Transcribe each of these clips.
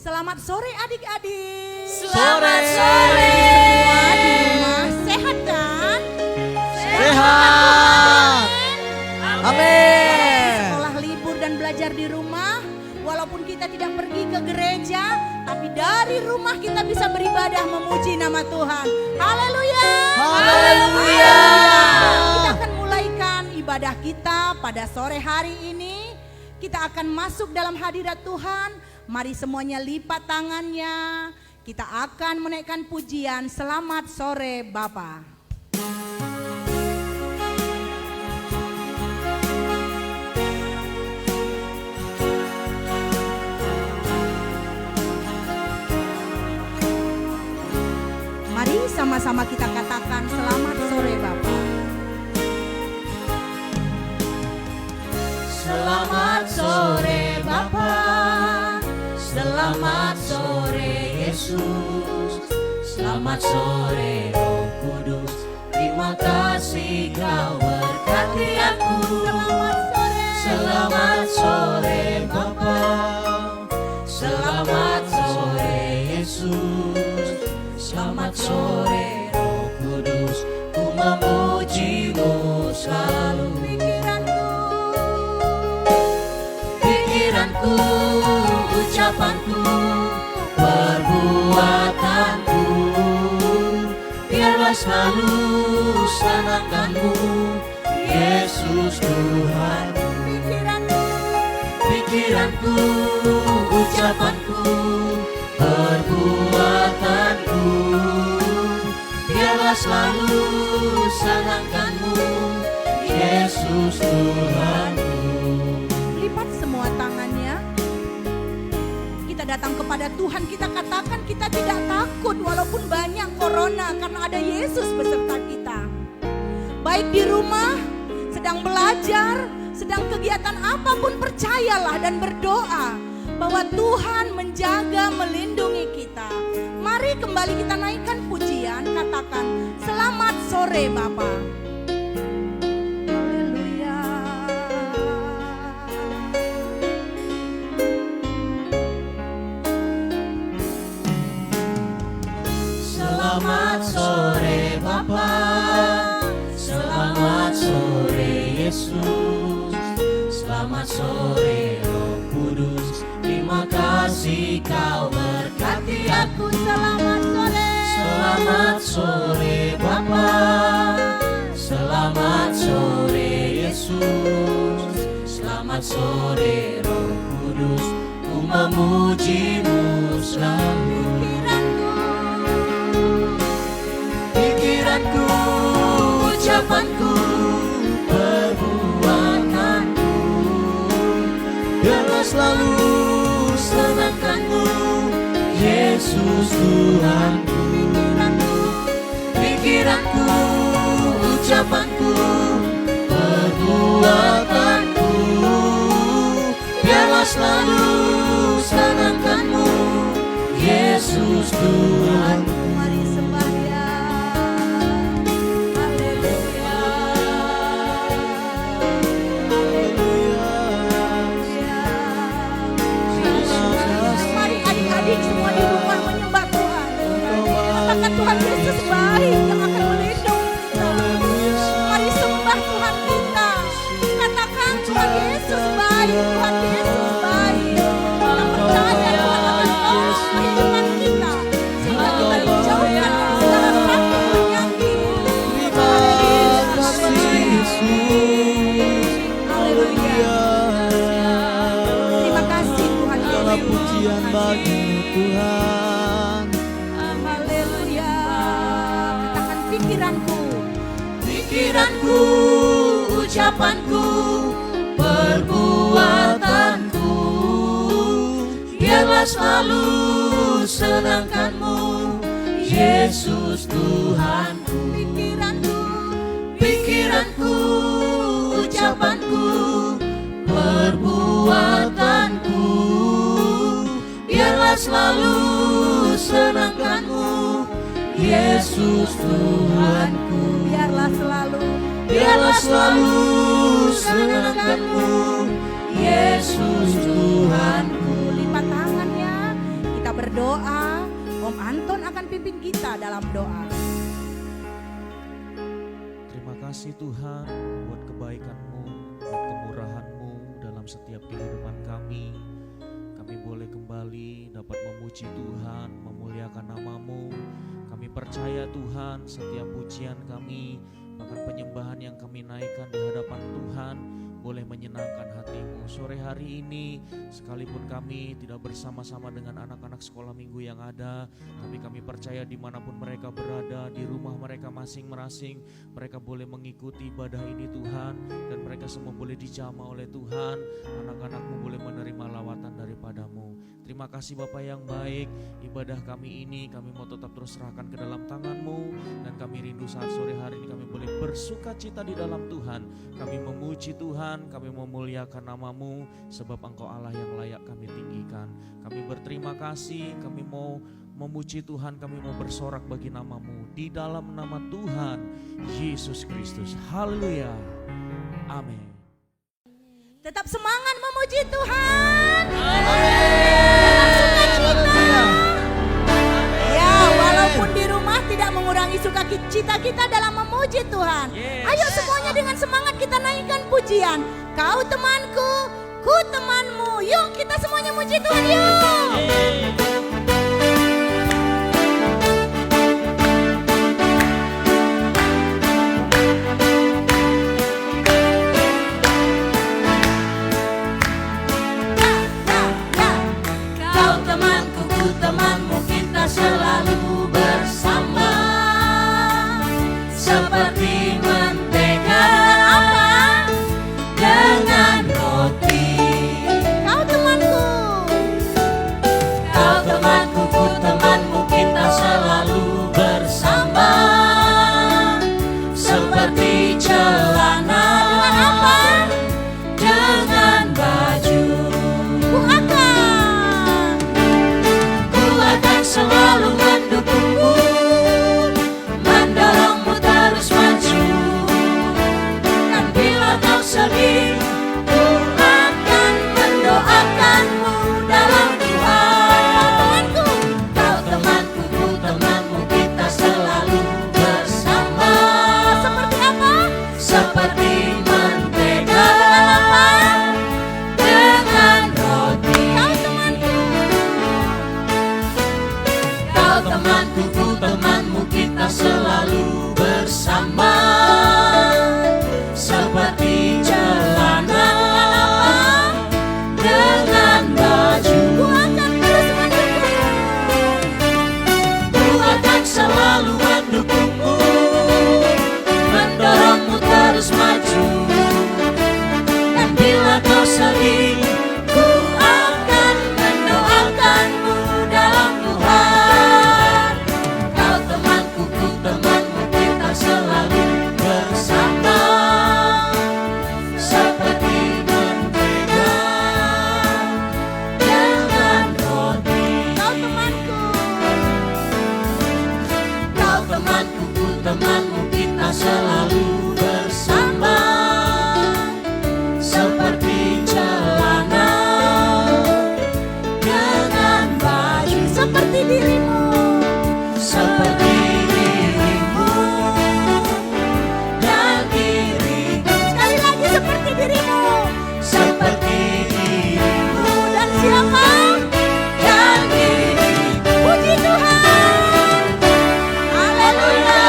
Selamat sore adik-adik. Selamat sore. Semua di rumah sehat kan? Sehat. Amin. Sekolah libur dan belajar di rumah. Walaupun kita tidak pergi ke gereja, tapi dari rumah kita bisa beribadah memuji nama Tuhan. Haleluya. Haleluya. Kita akan mulaikan ibadah kita pada sore hari ini. Kita akan masuk dalam hadirat Tuhan. Mari semuanya lipat tangannya. Kita akan menaikkan pujian Selamat Sore Bapa. Mari sama-sama kita katakan Selamat Sore Bapa. Selamat sore Bapa. Selamat sore Yesus. Selamat sore Roh Kudus. Terima kasih Kau berkati aku. Selamat sore Bapa. Selamat sore Yesus. Selamat sore Roh Kudus. Ku memuji-Mu selalu. Pikiranku, ucapanku, perbuatanku, biarlah selalu senangkan-Mu, Yesus Tuhan. Pikiranku, ucapanku, perbuatanku, biarlah selalu senangkan-Mu, Yesus Tuhanku. Lipat semua tangannya. Kita datang kepada Tuhan, kita katakan kita tidak takut walaupun banyak corona karena ada Yesus beserta kita. Baik di rumah, sedang belajar, sedang kegiatan apapun, percayalah dan berdoa bahwa Tuhan menjaga, melindungi kita. Mari kembali kita naikkan pujian, katakan Selamat Sore Bapa. Selamat sore Bapa, selamat sore Yesus, selamat sore Roh Kudus. Terima kasih Kau berkati aku. Selamat sore Bapa, selamat sore Yesus, selamat sore Roh Kudus. Ku memuji-Mu selalu. Pikiranku, ucapanku, perbuatanku, biarlah selalu senangkan-Mu, Yesus Tuhanku. Pikiranku, ucapanku, perbuatanku, biarlah selalu senangkan-Mu, Yesus Tuhanku. Mari sembah Dia. Haleluya. Mari adik-adik semua di rumah menyembah Tuhan. Katakan Tuhan Yesus baik yang akan melindungi kita. Mari sembah Tuhan kita. Katakan Tuhan Yesus baik, Tuhan Yesus baik. Kita percaya Tuhan akan tolong kehidupan kita sehingga kita dijauhkan dari segala praktik penyakit. Haleluya. Terima kasih Tuhan Yesus. Pujian bagi Tuhan. Haleluya. Katakan pikiranku. Pikiranku, ucapanku, perbuatanku, biarlah selalu senangkan-Mu, Yesus Tuhanku. Pikiranku, ucapanku, perbuatanku, biarlah selalu senangkan-Mu, Yesus Tuhanku. Biarlah selalu senangkan-Mu, Yesus Tuhanku. Lipat tangannya. doa, Om Anton akan pimpin kita dalam doa. Terima kasih Tuhan buat kebaikan-Mu, buat kemurahan-Mu dalam setiap kehidupan kami. Kami boleh kembali dapat memuji Tuhan, memuliakan nama-Mu. Kami percaya Tuhan setiap pujian kami, bahkan penyembahan yang kami naikkan di hadapan Tuhan boleh menyenangkan hati-Mu. Sore hari ini sekalipun kami tidak bersama-sama dengan anak-anak sekolah minggu yang ada, tapi kami percaya dimanapun mereka berada, di rumah mereka masing-masing, mereka boleh mengikuti ibadah ini Tuhan, dan mereka semua boleh dijamah oleh Tuhan. Anak-anak-Mu boleh menerima lawatan daripada-Mu. Terima kasih Bapa yang baik, ibadah kami ini kami mau tetap terus serahkan ke dalam tangan-Mu, dan kami rindu saat sore hari ini kami boleh bersuka cita di dalam Tuhan. Kami memuji Tuhan, kami memuliakan nama-Mu, sebab Engkau Allah yang layak kami tinggikan. Kami berterima kasih, kami mau memuji Tuhan, kami mau bersorak bagi nama-Mu di dalam nama Tuhan Yesus Kristus. Haleluya, amin. Tetap semangat memuji Tuhan. Amin. Sukacita. Ya, walaupun di rumah tidak mengurangi sukacita kita dalam memuji Tuhan. Ayo semuanya dengan semangat kita naikkan pujian. Kau temanku, ku temanmu. Yuk kita semuanya muji Tuhan yuk. Kau temanku, ku temanmu, kita selalu bersama. Seperti mentega dengan roti. Kau temanku. Kau temanku, ku temanmu, kita selalu bersama. Seperti celana dengan baju. Ku akan selalu mendukungmu, mendorongmu terus maju. Dan bila kau sedih, ku akan mendoakanmu dalam Tuhan. Kau temanku, ku temanmu, kita selalu bersama. Seperti apa? Seperti mentega dengan roti. Kau temanku, ku temanmu, kita selalu bersama. Seperti celana dengan baju. Ku akan selalu mendukungmu, mendorongmu terus maju. Dan bila kau sedih, ku akan mendoakanmu dalam Tuhan. Kau temanku, ku temanmu, kita selalu bersama. Seperti mentega dengan roti. Kau temanku, ku temanmu, kita selalu bersama. Seperti celana dengan baju. Seperti dirimu. Seperti dirimu dan diriku. Sekali lagi seperti dirimu. Seperti dirimu Dan siapa? dan diriku. Puji Tuhan. Haleluya.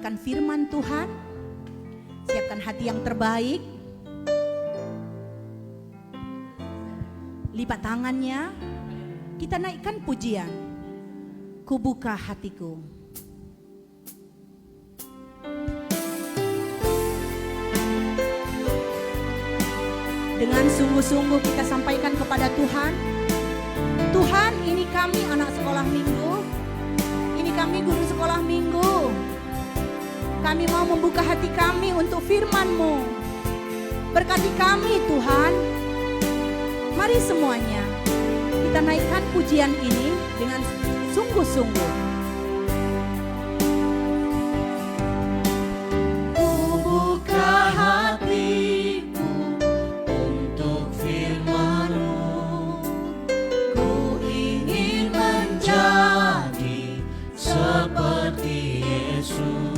mendengarkan firman Tuhan. Siapkan hati yang terbaik. Lipat tangannya. Kita naikkan pujian. Ku buka hatiku. Dengan sungguh-sungguh kita sampaikan kepada Tuhan, Tuhan, ini kami anak sekolah minggu, ini kami guru sekolah minggu. Kami mau membuka hati kami untuk firman-Mu. Berkati kami Tuhan. Mari semuanya kita naikkan pujian ini dengan sungguh-sungguh. Ku buka hatiku untuk firman-Mu. Ku ingin menjadi seperti Yesus.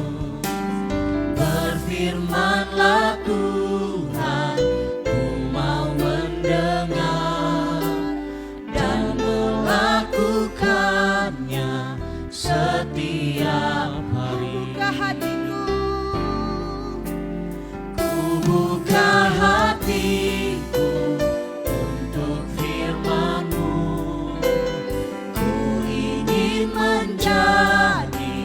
Berfirmanlah Tuhan, ku mau mendengar dan melakukannya setiap hari. Buka hatiku. Ku buka hatiku untuk firman-Mu. Ku ingin menjadi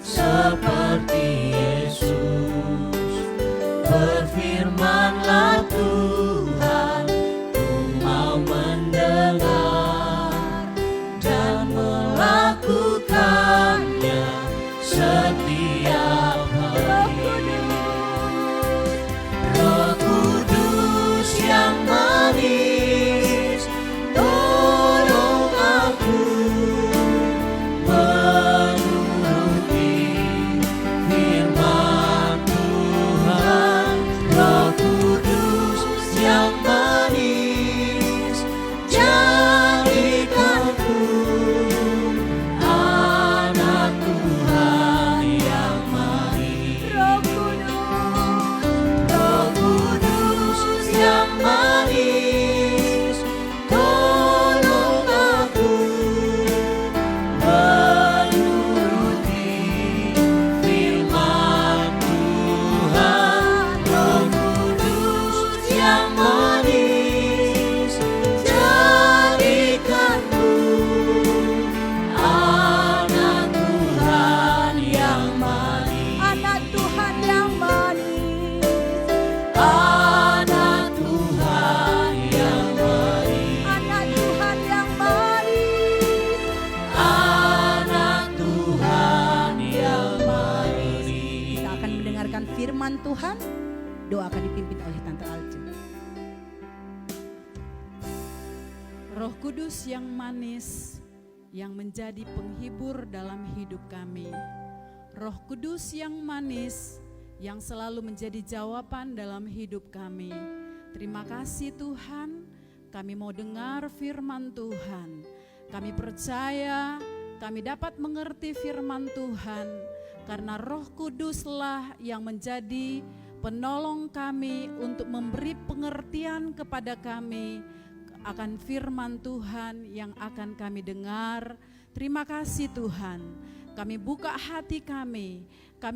seperti Yesus. Berfirmanlah Tuhan, ku mau mendengar dan melakukannya setiap hari. Roh Kudus yang manis, tolong aku menuruti firman Tuhan. Roh Kudus yang manis, jadikanku anak Tuhan yang manis. Roh Kudus, Roh Kudus yang manis, tolong aku menuruti firman Tuhan. Roh Kudus yang manis, jadikanku anak Tuhan yang manis. anak Tuhan yang manis. Anak Tuhan yang manis. Anak Tuhan yang manis. Anak Tuhan yang manis. Kita akan mendengarkan firman Tuhan. Doa akan dipimpin oleh Tante Alce. Roh Kudus yang manis, yang menjadi penghibur dalam hidup kami. Roh Kudus yang manis, yang selalu menjadi jawaban dalam hidup kami. Terima kasih Tuhan, kami mau dengar firman Tuhan. Kami percaya kami dapat mengerti firman Tuhan, karena Roh Kuduslah yang menjadi penolong kami untuk memberi pengertian kepada kami akan firman Tuhan yang akan kami dengar. Terima kasih Tuhan. Kami buka hati kami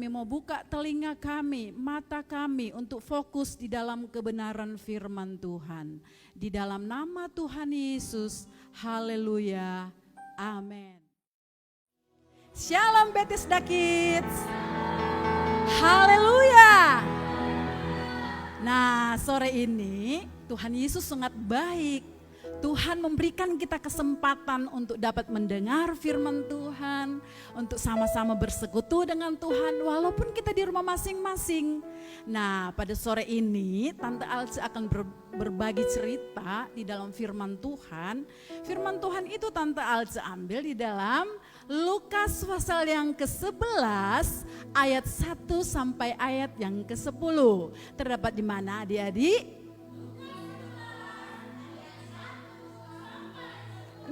mau buka telinga kami, mata kami untuk fokus di dalam kebenaran firman Tuhan. Di dalam nama Tuhan Yesus, haleluya, amin. Shalom Bethesda Kids. Haleluya. Nah, sore ini Tuhan Yesus sangat baik. Tuhan memberikan kita kesempatan untuk dapat mendengar firman Tuhan, untuk sama-sama bersekutu dengan Tuhan walaupun kita di rumah masing-masing. Nah, pada sore ini Tante Alce akan berbagi cerita di dalam firman Tuhan. Firman Tuhan itu Tante Alce ambil di dalam Lukas pasal yang ke-11 ayat 1 sampai ayat yang ke-10. Terdapat di mana adik-adik?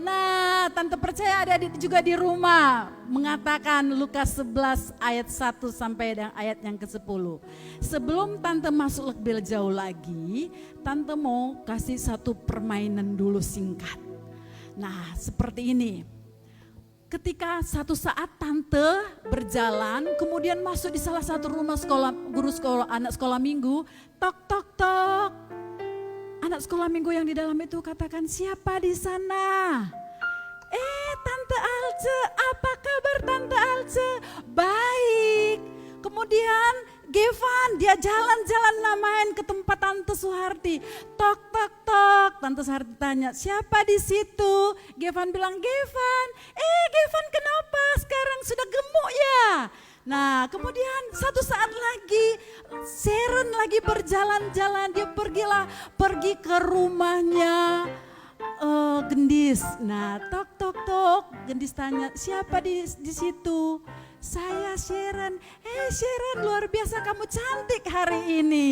Nah, Tante percaya adik-adik juga di rumah mengatakan Lukas 11 ayat 1 sampai ayat yang ke-10. Sebelum Tante masuk lebih jauh lagi, Tante mau kasih satu permainan dulu singkat. Nah, seperti ini. ketika satu saat tante berjalan, kemudian masuk di salah satu rumah sekolah, guru sekolah, anak sekolah minggu, tok tok tok. Anak sekolah minggu yang di dalam itu katakan, siapa di sana? Tante Alce, apa kabar Tante Alce? Baik. Kemudian Gevan, dia jalan-jalan main ke tempat Tante Suharti. Tok tok tok, Tante Suharti tanya, siapa di situ? Gevan bilang, Gevan. Gevan kenapa? Sekarang sudah gemuk ya? Nah, kemudian satu saat lagi Sharon lagi berjalan-jalan, dia pergi ke rumahnya Gendis. Nah, tok tok tok, Gendis tanya, siapa di situ? Saya Sharon. Sharon, luar biasa kamu cantik hari ini.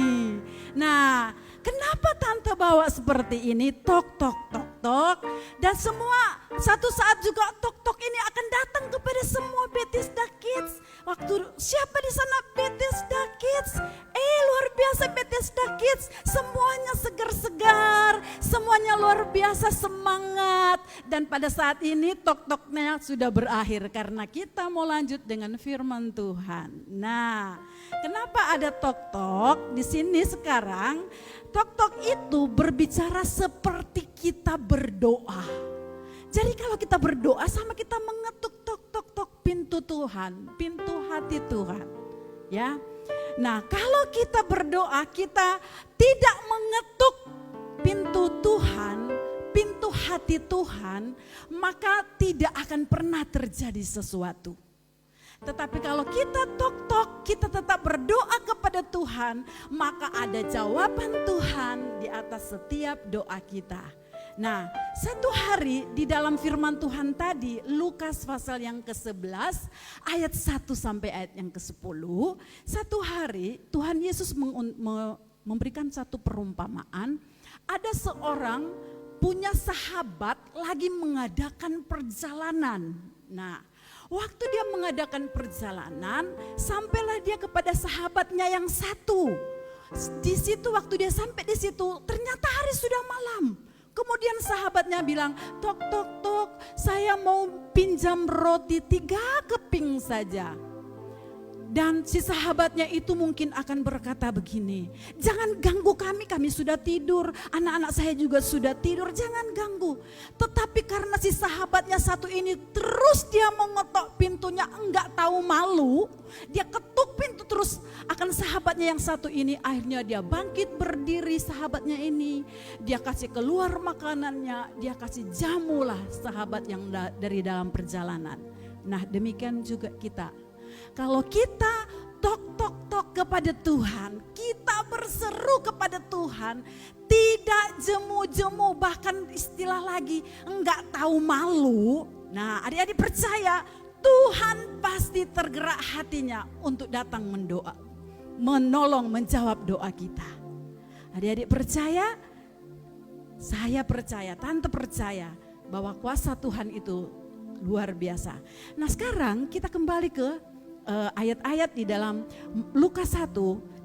Nah, kenapa tante bawa seperti ini? Tok tok tok tok. Dan semua satu saat juga tok tok ini akan datang kepada semua Bethesda Kids. Waktu siapa di sana Bethesda Kids? Luar biasa Bethesda Kids. Semuanya segar-segar, semuanya luar biasa semangat. Dan pada saat ini tok-toknya sudah berakhir karena kita mau lanjut dengan firman Tuhan. Nah, kenapa ada tok-tok di sini sekarang? Tok-tok itu berbicara seperti kita berdoa. Jadi kalau kita berdoa sama kita mengetuk tok-tok-tok pintu Tuhan, pintu hati Tuhan. Ya. Nah, kalau kita berdoa kita tidak mengetuk pintu Tuhan, pintu hati Tuhan, maka tidak akan pernah terjadi sesuatu. Tetapi kalau kita tok-tok, kita tetap berdoa kepada Tuhan, maka ada jawaban Tuhan di atas setiap doa kita. Nah, satu hari di dalam firman Tuhan tadi, Lukas pasal yang ke-11, ayat 1 sampai ayat yang ke-10, satu hari Tuhan Yesus memberikan satu perumpamaan, ada seorang punya sahabat lagi mengadakan perjalanan. Nah, waktu dia mengadakan perjalanan, sampailah dia kepada sahabatnya yang satu. Di situ waktu dia sampai di situ, ternyata hari sudah malam. Kemudian sahabatnya bilang, tok tok tok, saya mau pinjam roti 3 keping saja. Dan si sahabatnya itu mungkin akan berkata begini, jangan ganggu kami sudah tidur, anak-anak saya juga sudah tidur, jangan ganggu. Tetapi karena si sahabatnya satu ini terus dia mengetok pintunya, enggak tahu malu, dia ketuk pintu terus akan sahabatnya yang satu ini. Akhirnya dia bangkit berdiri sahabatnya ini, dia kasih keluar makanannya, dia kasih jamulah sahabat yang dari dalam perjalanan. Nah, demikian juga kita. Kalau kita tok tok tok kepada Tuhan, kita berseru kepada Tuhan, tidak jemu-jemu, bahkan istilah lagi enggak tahu malu. Nah, adik-adik percaya Tuhan pasti tergerak hatinya untuk datang mendoa, menolong, menjawab doa kita. Adik-adik percaya, saya percaya, tante percaya bahwa kuasa Tuhan itu luar biasa. Nah, sekarang kita kembali ke ayat-ayat di dalam Lukas 1,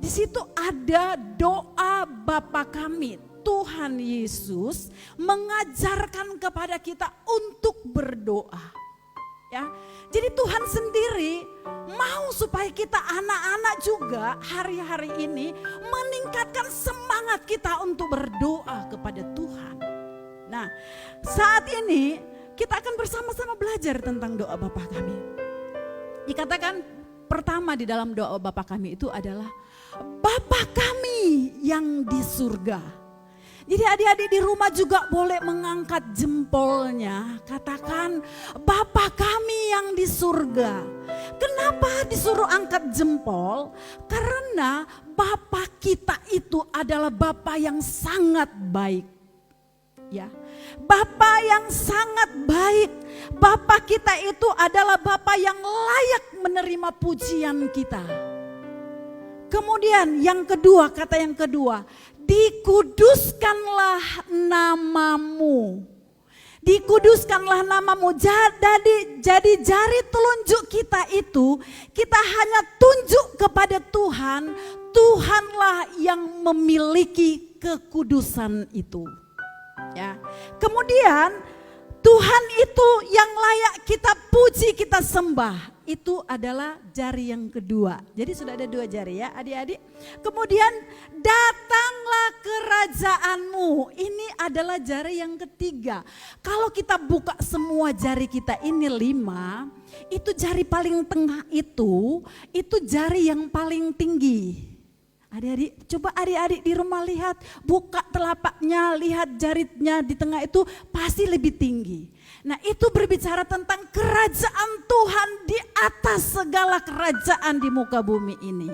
di situ ada doa Bapa kami. Tuhan Yesus mengajarkan kepada kita untuk berdoa. Ya, jadi Tuhan sendiri mau supaya kita anak-anak juga hari-hari ini meningkatkan semangat kita untuk berdoa kepada Tuhan. Nah, saat ini kita akan bersama-sama belajar tentang doa Bapa kami. Dikatakan pertama di dalam doa Bapa kami itu adalah Bapa kami yang di surga. Jadi adik-adik di rumah juga boleh mengangkat jempolnya, katakan Bapa kami yang di surga. Kenapa disuruh angkat jempol? Karena Bapa kita itu adalah Bapa yang sangat baik. Ya, Bapa yang sangat baik. Bapa kita itu adalah Bapa yang layak menerima pujian kita. Kemudian yang kedua, kata yang kedua, dikuduskanlah namamu. Dikuduskanlah namamu. Jadi jari telunjuk kita itu, kita hanya tunjuk kepada Tuhan. Tuhanlah yang memiliki kekudusan itu. Ya. Kemudian Tuhan itu yang layak kita puji, kita sembah. Itu adalah jari yang kedua. Jadi sudah ada 2 jari ya adik-adik. Kemudian datanglah kerajaanmu. Ini adalah jari yang ketiga. Kalau kita buka semua jari kita ini 5, itu jari paling tengah itu jari yang paling tinggi. Adik-adik, coba adik-adik di rumah lihat, buka telapaknya, lihat jarinya di tengah itu pasti lebih tinggi. Nah itu berbicara tentang kerajaan Tuhan di atas segala kerajaan di muka bumi ini.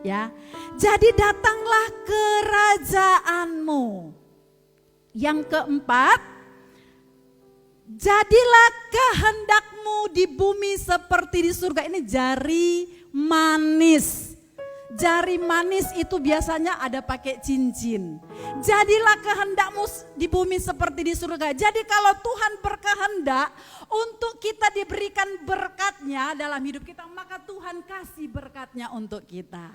Ya, jadi datanglah kerajaanmu. Yang keempat, jadilah kehendakmu di bumi seperti di surga. Ini jari manis. Jari manis itu biasanya ada pakai cincin. Jadilah kehendakmu di bumi seperti di surga. Jadi kalau Tuhan berkehendak untuk kita diberikan berkatnya dalam hidup kita, maka Tuhan kasih berkatnya untuk kita.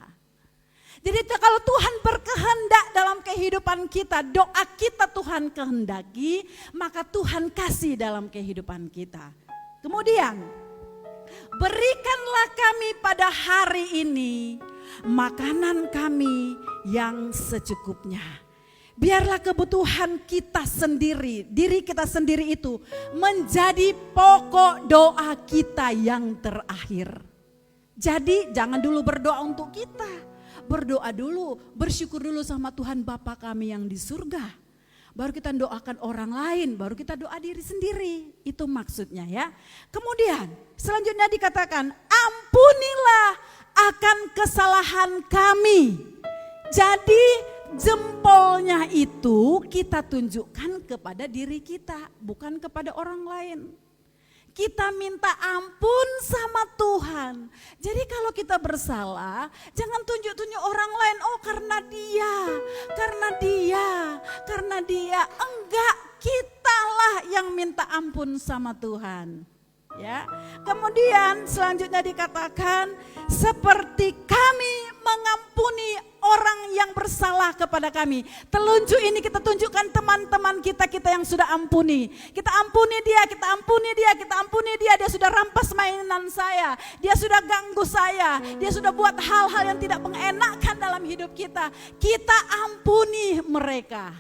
Jadi kalau Tuhan berkehendak dalam kehidupan kita, doa kita Tuhan kehendaki, maka Tuhan kasih dalam kehidupan kita. Kemudian, berikanlah kami pada hari ini makanan kami yang secukupnya. Biarlah kebutuhan kita sendiri, diri kita sendiri itu menjadi pokok doa kita yang terakhir. Jadi jangan dulu berdoa untuk kita, berdoa dulu, bersyukur dulu sama Tuhan Bapa kami yang di surga. Baru kita doakan orang lain, baru kita doa diri sendiri. Itu maksudnya ya. Kemudian selanjutnya dikatakan, ampunilah akan kesalahan kami. Jadi jempolnya itu kita tunjukkan kepada diri kita, bukan kepada orang lain. Kita minta ampun sama Tuhan. Jadi kalau kita bersalah, jangan tunjuk-tunjuk orang lain. Oh karena dia. Enggak, kitalah yang minta ampun sama Tuhan. Ya. Kemudian selanjutnya dikatakan, seperti kami mengampuni orang yang bersalah kepada kami. Telunjuk ini kita tunjukkan teman-teman kita yang sudah ampuni. Kita ampuni dia, dia sudah rampas mainan saya, dia sudah ganggu saya, dia sudah buat hal-hal yang tidak mengenakan dalam hidup kita. Kita ampuni mereka.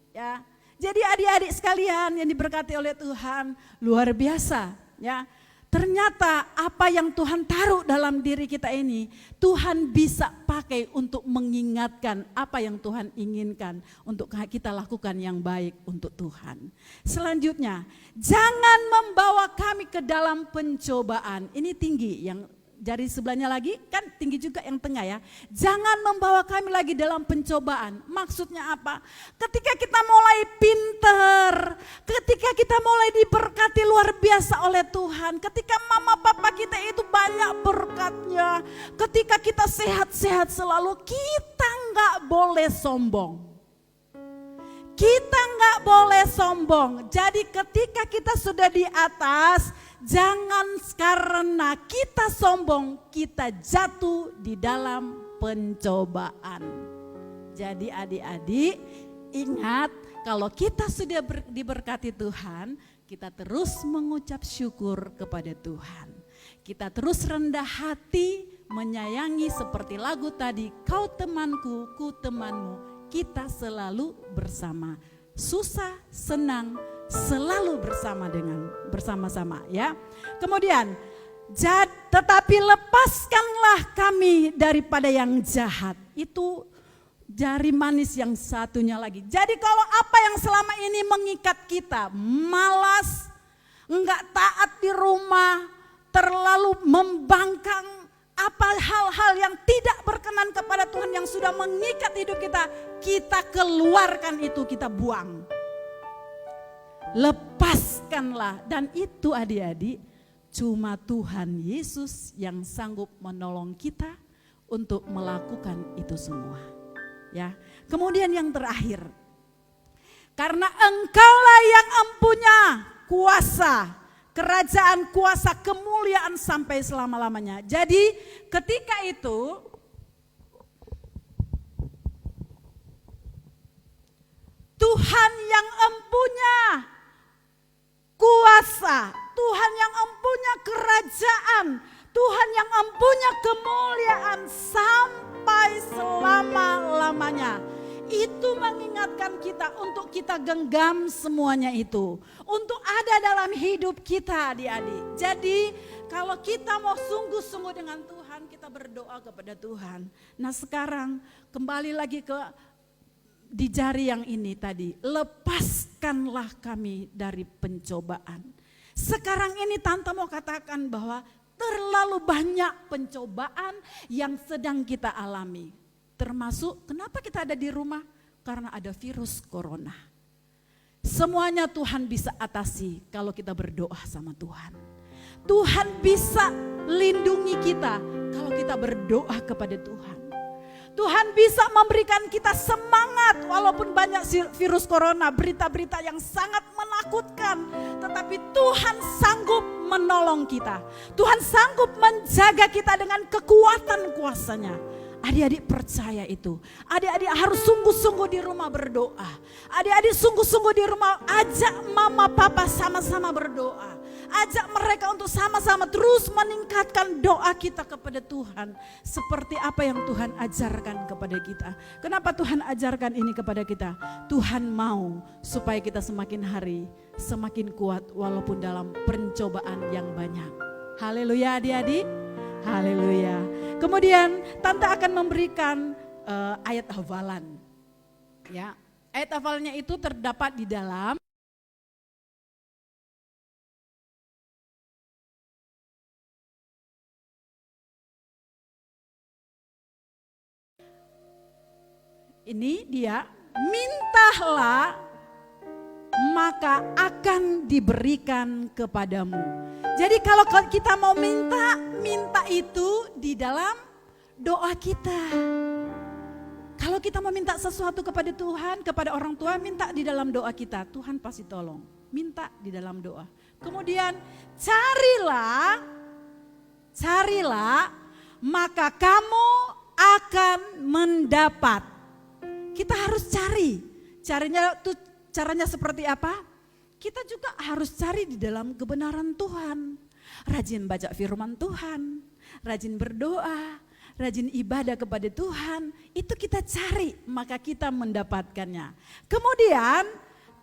Ya. Jadi adik-adik sekalian yang diberkati oleh Tuhan, luar biasa. Ya, ternyata apa yang Tuhan taruh dalam diri kita ini, Tuhan bisa pakai untuk mengingatkan apa yang Tuhan inginkan untuk kita lakukan yang baik untuk Tuhan. Selanjutnya, jangan membawa kami ke dalam pencobaan. Ini tinggi, yang jari sebelahnya lagi kan tinggi juga yang tengah ya. Jangan membawa kami lagi dalam pencobaan. Maksudnya apa? Ketika kita mulai pinter, ketika kita mulai diberkati luar biasa oleh Tuhan, ketika mama papa kita itu banyak berkatnya, ketika kita sehat-sehat selalu, kita nggak boleh sombong. Kita nggak boleh sombong. Jadi ketika kita sudah di atas, jangan karena kita sombong, kita jatuh di dalam pencobaan. Jadi adik-adik, ingat kalau kita sudah diberkati Tuhan, kita terus mengucap syukur kepada Tuhan. Kita terus rendah hati, menyayangi seperti lagu tadi, kau temanku, ku temanmu. Kita selalu bersama, susah, senang, selalu bersama-sama ya. Kemudian, tetapi lepaskanlah kami daripada yang jahat. Itu jari manis yang satunya lagi. Jadi kalau apa yang selama ini mengikat kita, malas, enggak taat di rumah, terlalu membangkang, apa hal-hal yang tidak berkenan kepada Tuhan yang sudah mengikat hidup kita, kita keluarkan itu, kita buang. Lepaskanlah, dan itu adik-adik cuma Tuhan Yesus yang sanggup menolong kita untuk melakukan itu semua. Ya. Kemudian yang terakhir, karena Engkaulah yang empunya kuasa, kerajaan, kuasa, kemuliaan sampai selama-lamanya. Jadi ketika itu Tuhan yang empunya mengingatkan kita untuk kita genggam semuanya itu. Untuk ada dalam hidup kita adik-adik. Jadi kalau kita mau sungguh-sungguh dengan Tuhan, kita berdoa kepada Tuhan. Nah sekarang kembali lagi ke di jari yang ini tadi. Lepaskanlah kami dari pencobaan. Sekarang ini Tante mau katakan bahwa terlalu banyak pencobaan yang sedang kita alami. Termasuk kenapa kita ada di rumah? Karena ada virus corona. Semuanya Tuhan bisa atasi kalau kita berdoa sama Tuhan. Tuhan bisa lindungi kita kalau kita berdoa kepada Tuhan. Tuhan bisa memberikan kita semangat walaupun banyak virus corona, berita-berita yang sangat menakutkan. Tetapi Tuhan sanggup menolong kita. Tuhan sanggup menjaga kita dengan kekuatan kuasanya. Adik-adik percaya itu. Adik-adik harus sungguh-sungguh di rumah berdoa. Adik-adik sungguh-sungguh di rumah ajak mama papa sama-sama berdoa. Ajak mereka untuk sama-sama terus meningkatkan doa kita kepada Tuhan. Seperti apa yang Tuhan ajarkan kepada kita. Kenapa Tuhan ajarkan ini kepada kita? Tuhan mau supaya kita semakin hari semakin kuat walaupun dalam pencobaan yang banyak. Haleluya adik-adik. Haleluya. Kemudian Tante akan memberikan ayat hafalan. Ya, ayat hafalnya itu terdapat di dalam ini dia, mintalah maka akan diberikan kepadamu. Jadi kalau kita mau minta, minta itu di dalam doa kita. Kalau kita mau minta sesuatu kepada Tuhan, kepada orang tua, minta di dalam doa kita. Tuhan pasti tolong. Minta di dalam doa. Kemudian carilah, maka kamu akan mendapat. Kita harus cari. Caranya seperti apa? Kita juga harus cari di dalam kebenaran Tuhan. Rajin baca firman Tuhan, rajin berdoa, rajin ibadah kepada Tuhan. Itu kita cari, maka kita mendapatkannya. Kemudian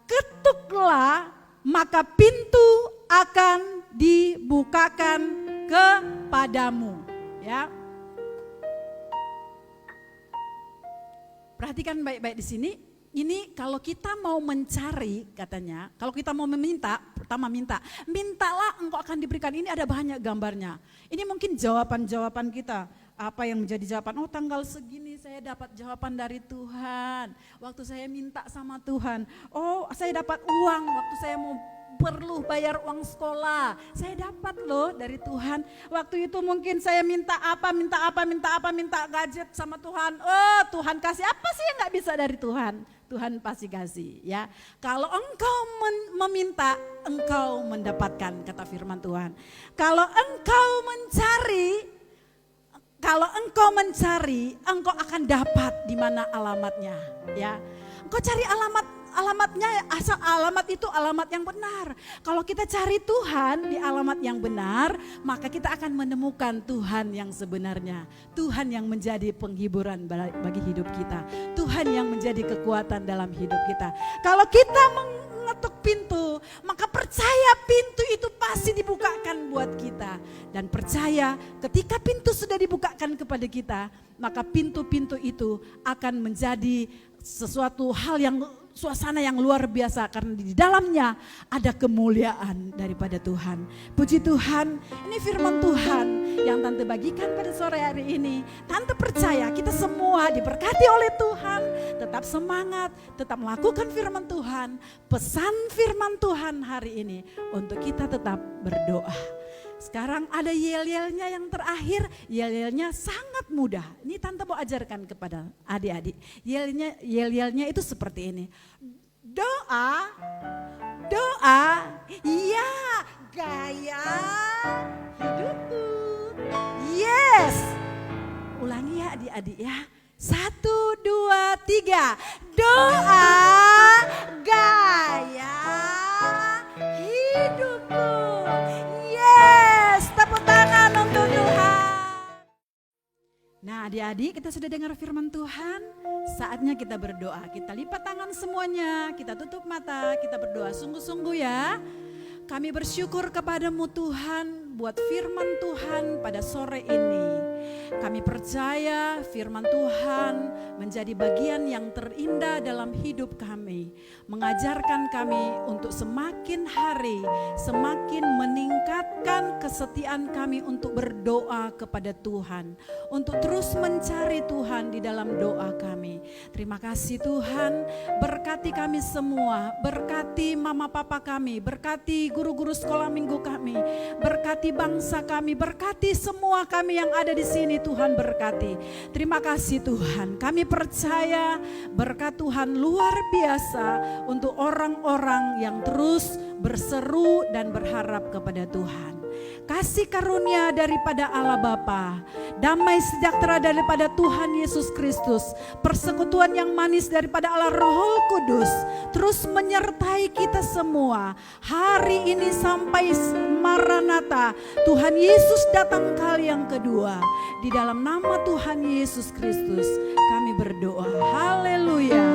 ketuklah, maka pintu akan dibukakan kepadamu. Ya. Perhatikan baik-baik di sini. Ini kalau kita mau mencari katanya, kalau kita mau meminta, pertama mintalah engkau akan diberikan. Ini ada banyak gambarnya. Ini mungkin jawaban-jawaban kita. Apa yang menjadi jawaban? Oh tanggal segini saya dapat jawaban dari Tuhan. Waktu saya minta sama Tuhan. Oh saya dapat uang waktu saya mau perlu bayar uang sekolah. Saya dapat loh dari Tuhan. Waktu itu mungkin saya minta gadget sama Tuhan. Oh Tuhan kasih, apa sih yang gak bisa dari Tuhan? Tuhan pasti kasih ya. Kalau engkau meminta, engkau mendapatkan, kata firman Tuhan. Kalau engkau mencari, engkau akan dapat di mana alamatnya ya. Engkau cari alamatnya, asal alamat itu alamat yang benar. Kalau kita cari Tuhan di alamat yang benar, maka kita akan menemukan Tuhan yang sebenarnya. Tuhan yang menjadi penghiburan bagi hidup kita. Tuhan yang menjadi kekuatan dalam hidup kita. Kalau kita mengetuk pintu, maka percaya pintu itu pasti dibukakan buat kita. Dan percaya ketika pintu sudah dibukakan kepada kita, maka pintu-pintu itu akan menjadi sesuatu hal yang suasana yang luar biasa karena di dalamnya ada kemuliaan daripada Tuhan. Puji Tuhan, ini firman Tuhan yang Tante bagikan pada sore hari ini. Tante percaya kita semua diberkati oleh Tuhan, tetap semangat, tetap melakukan firman Tuhan. Pesan firman Tuhan hari ini untuk kita tetap berdoa. Sekarang ada yel-yelnya yang terakhir, yel-yelnya sangat mudah. Ini Tante mau ajarkan kepada adik-adik. Yel-yelnya itu seperti ini. Doa, ya gaya hidupku. Yes, ulangi ya adik-adik ya. 1, 2, 3. Doa, gaya hidupku. Yes, tepuk tangan untuk Tuhan. Nah Adik-adik, kita sudah dengar firman Tuhan. Saatnya kita berdoa. Kita lipat tangan semuanya, kita tutup mata, kita berdoa sungguh-sungguh ya. Kami bersyukur kepadamu Tuhan buat firman Tuhan pada sore ini. Kami percaya firman Tuhan menjadi bagian yang terindah dalam hidup kami. Mengajarkan kami untuk semakin hari, semakin meningkatkan kesetiaan kami untuk berdoa kepada Tuhan. Untuk terus mencari Tuhan di dalam doa kami. Terima kasih Tuhan, berkati kami semua, berkati mama papa kami, berkati guru-guru sekolah minggu kami, berkati bangsa kami, berkati semua kami yang ada di sini Tuhan berkati. Terima kasih Tuhan, kami percaya berkat Tuhan luar biasa untuk orang-orang yang terus berseru dan berharap kepada Tuhan. Kasih karunia daripada Allah Bapa, damai sejahtera daripada Tuhan Yesus Kristus, persekutuan yang manis daripada Allah Roh Kudus, terus menyertai kita semua hari ini sampai Maranatha. Tuhan Yesus datang kali yang kedua. Di dalam nama Tuhan Yesus Kristus kami berdoa. Haleluya.